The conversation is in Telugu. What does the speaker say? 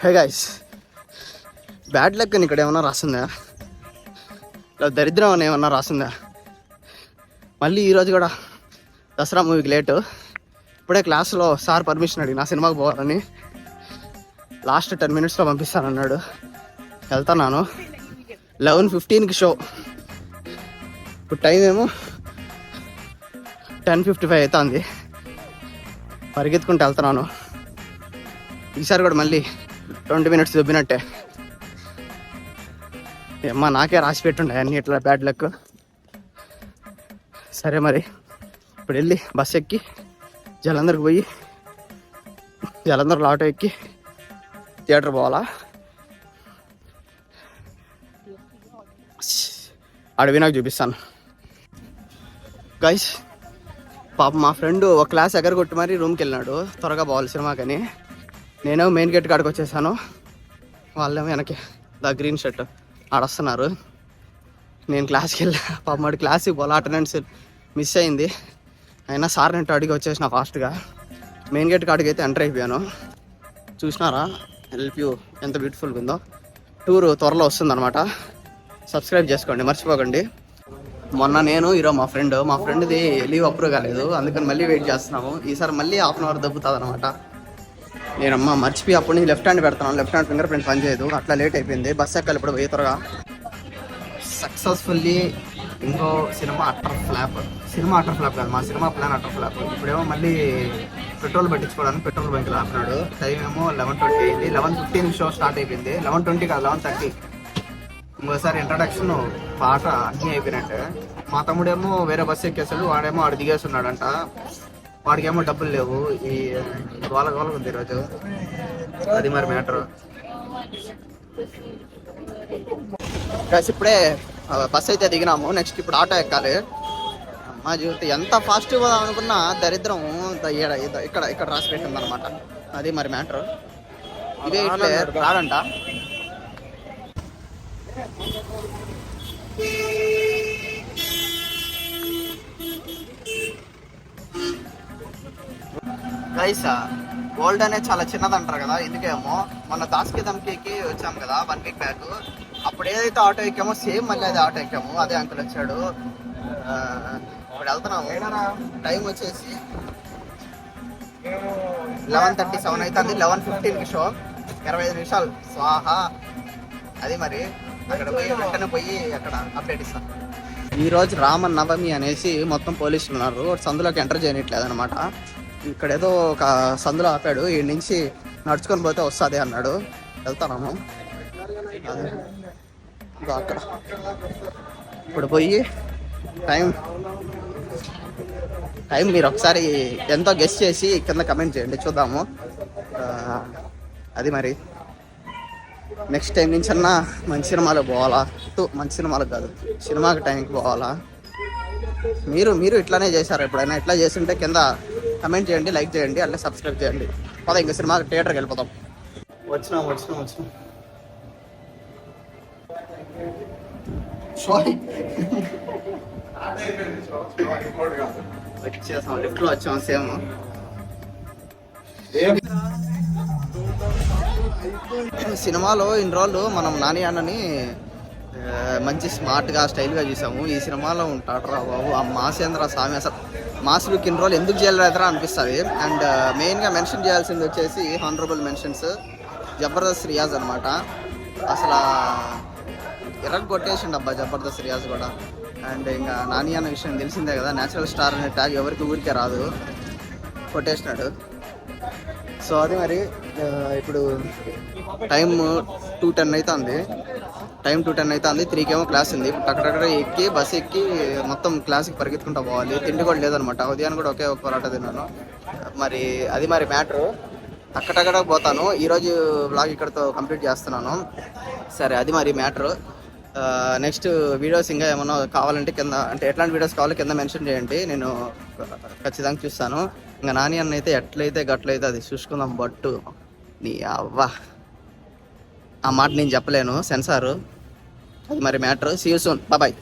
హే గైస్, బ్యాడ్ లక్ అని ఇక్కడ ఏమన్నా రాస్తుందా? దరిద్రం అని ఏమన్నా రాస్తుందా? మళ్ళీ ఈరోజు కూడా దసరా మూవీకి లేటు. ఇప్పుడే క్లాస్లో సార్ పర్మిషన్ అడిగి నా సినిమాకి పోవాలని లాస్ట్ 10 minutesలో పంపిస్తానన్నాడు. వెళ్తున్నాను. 11:15కి షో. ఇప్పుడు టైం ఏమో 10:55 అవుతుంది. పరిగెత్తుకుంటూ వెళ్తున్నాను. ఈసారి కూడా మళ్ళీ 20 minutes దొబ్బినట్టే. అమ్మా నాకే రాసి పెట్టుండే అన్నీ ఇట్లా బ్యాడ్ లక్. సరే మరి ఇప్పుడు వెళ్ళి బస్ ఎక్కి జలంధర్కి పోయి జలంధర్లో ఆటో ఎక్కి థియేటర్ పోవాలా. అడవి నాకు చూపిస్తాను గైస్. పాప మా ఫ్రెండ్ ఒక క్లాస్ ఎగరగొట్టి మరి రూమ్కి వెళ్ళినాడు త్వరగా పోవాలి సినిమాకని. నేను మెయిన్ గేట్ కాడికి వచ్చేసాను. వాళ్ళేమో వెనక్కి గ్రీన్ షర్ట్ ఆడొస్తున్నారు. నేను క్లాస్కి వెళ్ళా. పాప మాడి క్లాస్కి పోలా, అటెండెన్స్ మిస్ అయింది. అయినా సార్ నేను అడిగి వచ్చేసిన ఫాస్ట్గా. మెయిన్ గేట్ కాడికి అయితే ఎంటర్ అయిపోయాను. చూసినారా ఎల్ప్యూ ఎంత బ్యూటిఫుల్గా ఉందో. టూర్ త్వరలో వస్తుందన్నమాట. సబ్స్క్రైబ్ చేసుకోండి మర్చిపోకండి. మొన్న నేను ఈరోజు మా ఫ్రెండ్ది లీవ్ అప్రూవ్ కాలేదు, అందుకని మళ్ళీ వెయిట్ చేస్తున్నాము. ఈసారి మళ్ళీ 1/2 hour దబ్బుతుంది అనమాట. నేనమ్మ మర్చిపోయి అప్పటి నుంచి లెఫ్ట్ హ్యాండ్ పెడతాను. లెఫ్ట్ హ్యాండ్ ఫింగర్ ప్రింట్ పనిచేయదు. అట్లా లేట్ అయిపోయింది. బస్ ఎక్కాలి ఇప్పుడు పోయి త్వరగా. సక్సెస్ఫుల్లీ ఇంకో సినిమా అటర్ ఫ్లాప్ కాదు, మా సినిమా ప్లాన్ అటర్ ఫ్లాప్. ఇప్పుడేమో మళ్ళీ పెట్రోల్ పట్టించుకోవడానికి పెట్రోల్ బంక్లో ఆపినాడు. టైం ఏమో 11:20 అయింది. 11:15 షో స్టార్ట్ అయిపోయింది. 11:20 కాదు 11:30. ఇంకోసారి ఇంట్రడక్షన్ పాట అన్నీ అయిపోయినట్టే. మా తమ్ముడేమో వేరే బస్సు ఎక్కేసాడు. వాడేమో ఆడు దిగేస్తున్నాడంట. వాడికేమో డబ్బులు లేవు. ఈ గోల ఉంది ఈరోజు. అది మరి మ్యాటర్. కాసి ఇప్పుడే బస్ అయితే దిగినాము. నెక్స్ట్ ఇప్పుడు ఆటో ఎక్కాలి. మా జీవితం ఎంత ఫాస్ట్గా పోదాం అనుకున్నా దరిద్రం ఇక్కడ రాసి పెట్టింది అనమాట. అది మరి మ్యాటర్. ఇదే ఇట్లే రాడంట. గైస్, వరల్డ్ అనేది చాలా చిన్నది అంటారు కదా. ఎందుకేమో మొన్న దాస్కి దమ్కి వచ్చాము కదా 1 week బ్యాక్. అప్పుడు ఏదైతే ఆటో ఎక్కామో సేమ్ మళ్ళీ అదే ఆటో ఎక్కాము. అదే అంకుల్ వచ్చాడు. ఇప్పుడు వెళ్తున్నాము. టైం వచ్చేసి 11:37 అవుతుంది. 11:15కి షో. 25 నిమిషాలు స్వాహా. అది మరి అక్కడ పోయి వెంటనే పోయి అక్కడ అప్డేట్ ఇస్తాను. ఈరోజు రామనవమి అనేసి మొత్తం పోలీసులు ఉన్నారు. సందులోకి ఎంటర్ చేయట్లేదు అనమాట. ఇక్కడ ఏదో ఒక సందులో ఆపాడు. ఈ నుంచి నడుచుకొని పోతే వస్తుంది అన్నాడు. వెళ్తాను అక్కడ. ఇప్పుడు పోయి టైం మీరు ఒకసారి ఎంతో గెస్ చేసి కింద కమెంట్ చేయండి, చూద్దాము. అది మరి నెక్స్ట్ టైం నుంచి అన్నా మంచి సినిమాలకు పోవాలా. మంచి సినిమాలకు కాదు, సినిమాకి టైంకి పోవాలా. మీరు ఇట్లానే చేశారు ఎప్పుడైనా? ఇట్లా చేస్తుంటే కింద కమెంట్ చేయండి, లైక్ చేయండి, అట్లా సబ్స్క్రైబ్ చేయండి. పద ఇంకా సినిమాకి థియేటర్కి వెళ్ళిపోతాం. వచ్చినాం వచ్చేసాం. లిఫ్ట్లో వచ్చాం. సేమ్ సినిమాలో ఇన్ని రోజులు మనం నాని అన్నని మంచి స్మార్ట్గా స్టైల్గా చూసాము. ఈ సినిమాలో ఉంటాడు రా బాబు ఆ మాసేంద్ర స్వామి. అసలు మాస్ లుక్ ఇన్ని రోజులు ఎందుకు చేయలేదురా అనిపిస్తుంది. అండ్ మెయిన్గా మెన్షన్ చేయాల్సింది వచ్చేసి హానరబుల్ మెన్షన్స్ జబర్దస్త్ రియాజ్ అనమాట. అసలు కొట్టేసిండు అబ్బా జబర్దస్త్ రియాజ్ కూడా. అండ్ ఇంకా నాని అన్న విషయం తెలిసిందే కదా, న్యాచురల్ స్టార్ అనే ట్యాగ్ ఎవరికి ఊరికే రాదు, కొట్టేసినాడు. సో అది మరి ఇప్పుడు టైం 2:10 అవుతుంది. 3కేమో క్లాస్ ఉంది. అక్కడక్కడ ఎక్కి బస్సు ఎక్కి మొత్తం క్లాస్కి పరిగెత్తుకుంటూ పోవాలి. తిండి కూడా లేదనమాట. ఉదయాన్ని కూడా ఒకే ఒక పరాటా తిన్నాను. మరి అది మరి మ్యాటరు. అక్కడక్కడ పోతాను. ఈరోజు బ్లాగ్ ఇక్కడతో కంప్లీట్ చేస్తున్నాను. సరే అది మరి మ్యాటరు. నెక్స్ట్ వీడియోస్ ఇంకా ఏమన్నా కావాలంటే కింద, అంటే ఎట్లాంటి వీడియోస్ కావాలో కింద మెన్షన్ చేయండి, నేను ఖచ్చితంగా చూస్తాను. ఇంకా నాని అన్న అయితే ఎట్లయితే గట్లయితే అది చూసుకుందాం. బట్టు నీ అవ్వ ఆ మాట నేను చెప్పలేను, సెన్సారు. అది మరి matter. See you soon, bye.